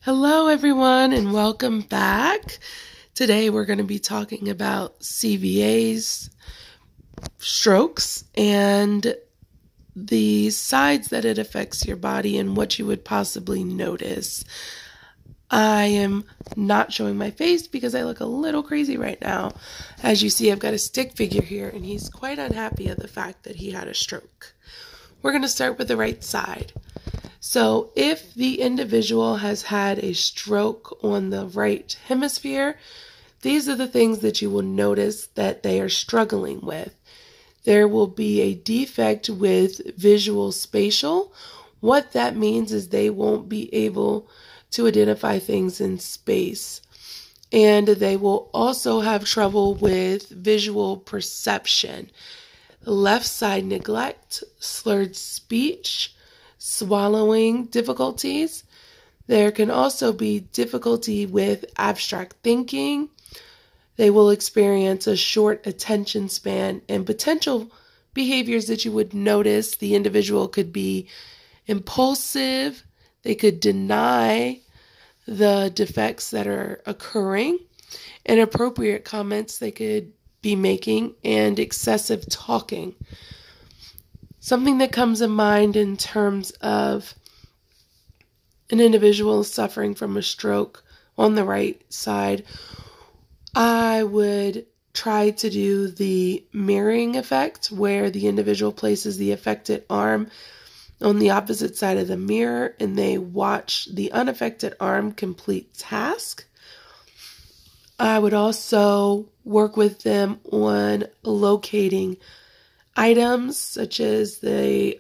Hello, everyone, and welcome back. Today, we're going to be talking about CVAs, strokes, and the sides that it affects your body and what you would possibly notice. I am not showing my face because I look a little crazy right now. As you see, I've got a stick figure here, and he's quite unhappy at the fact that he had a stroke. We're going to start with the right side. So if the individual has had a stroke on the right hemisphere, these are the things that you will notice that they are struggling with. There will be a defect with visual spatial. What that means is they won't be able to identify things in space. And they will also have trouble with visual perception. Left side neglect, slurred speech, swallowing difficulties. There can also be difficulty with abstract thinking. They will experience a short attention span, and potential behaviors that you would notice. The individual could be impulsive. They could deny the defects that are occurring. Inappropriate comments they could be making, and excessive talking. Something that comes in mind in terms of an individual suffering from a stroke on the right side, I would try to do the mirroring effect, where the individual places the affected arm on the opposite side of the mirror and they watch the unaffected arm complete task. I would also work with them on locating items such as the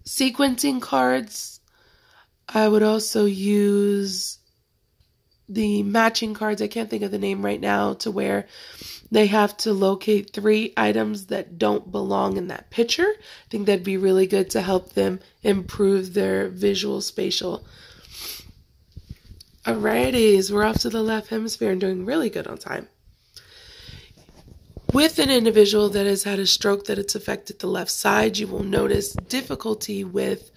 sequencing cards. I would also use the matching cards. I can't think of the name right now, to where they have to locate 3 items that don't belong in that picture. I think that'd be really good to help them improve their visual spatial. Alrighties, we're off to the left hemisphere and doing really good on time. With an individual that has had a stroke that it's affected the left side, you will notice difficulty with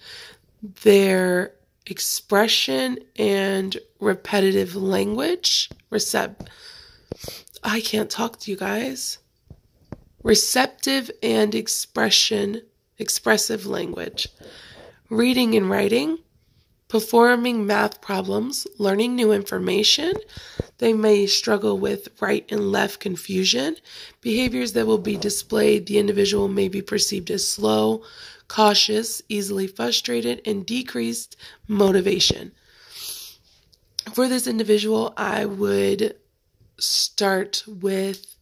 their expression and repetitive language. I can't talk to you guys. Receptive and expressive language. Reading and writing. Performing math problems, learning new information. They may struggle with right and left confusion. Behaviors that will be displayed, the individual may be perceived as slow, cautious, easily frustrated, and decreased motivation. For this individual, I would start with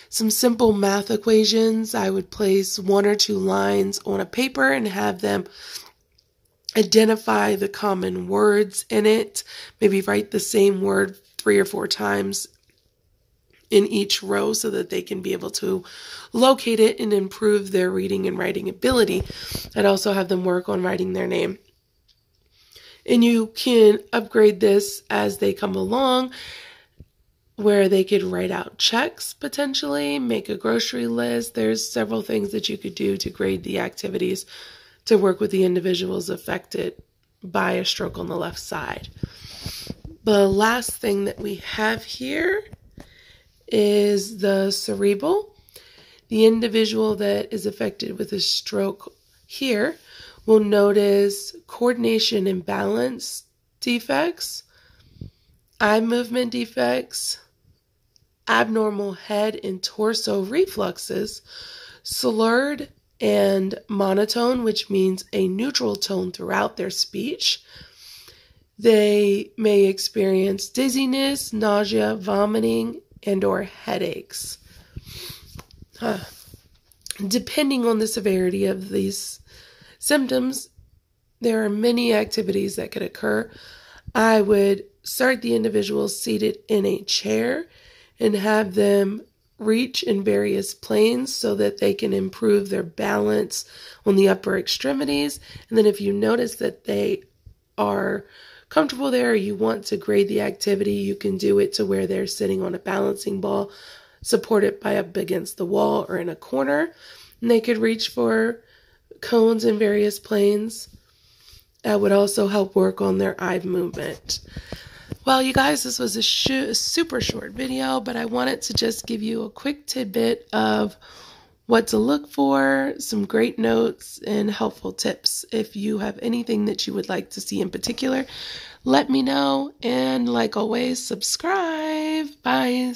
some simple math equations. I would place 1 or 2 lines on a paper and have them identify the common words in it. Maybe write the same word 3 or 4 times in each row so that they can be able to locate it and improve their reading and writing ability. I'd also have them work on writing their name. And you can upgrade this as they come along, where they could write out checks potentially, make a grocery list. There's several things that you could do to grade the activities to work with the individuals affected by a stroke on the left side. The last thing that we have here is the cerebral. The individual that is affected with a stroke here will notice coordination and balance defects, eye movement defects, abnormal head and torso reflexes, slurred and monotone, which means a neutral tone throughout their speech. They may experience dizziness, nausea, vomiting, and or headaches. Depending on the severity of these symptoms, there are many activities that could occur. I would start the individual seated in a chair and have them reach in various planes so that they can improve their balance on the upper extremities. And then if you notice that they are comfortable there, or you want to grade the activity, you can do it to where they're sitting on a balancing ball, supported by up against the wall or in a corner. And they could reach for cones in various planes. That would also help work on their eye movement. Well, you guys, this was a super short video, but I wanted to just give you a quick tidbit of what to look for, some great notes, and helpful tips. If you have anything that you would like to see in particular, let me know. And like always, subscribe. Bye.